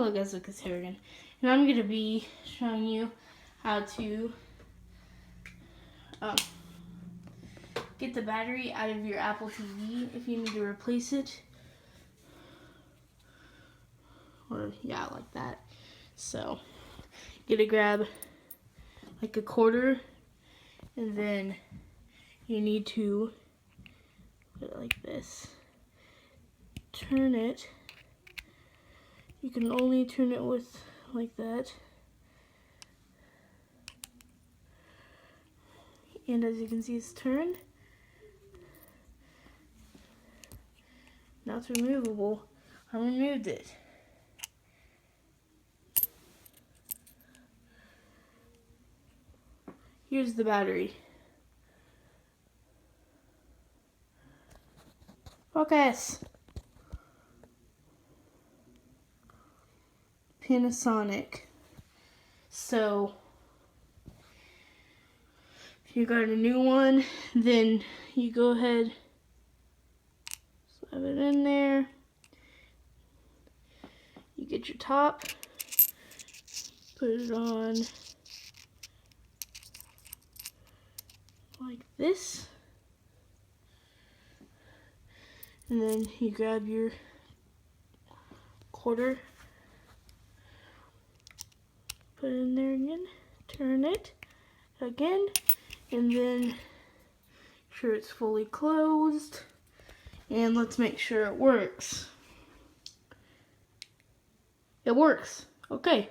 hello guys, Lucas here again, and I'm going to be showing you how to get the battery out of your Apple TV if you need to replace it, or yeah, like that. So you're going to grab like a quarter, and then you need to put it like this, turn it. You can only turn it with like that. And as you can see, it's turned. Now it's removable. I removed it. Here's the battery. Focus. Panasonic. So if you got a new one, then you go ahead, slap it in there. You get your top, put it on like this, and then you grab your quarter, put it in there again, turn it again, and then make sure it's fully closed, and let's make sure it works. It works. Okay.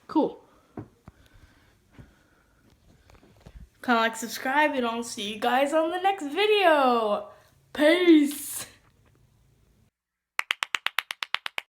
Cool. Comment, like, subscribe, and I'll see you guys on the next video. Peace.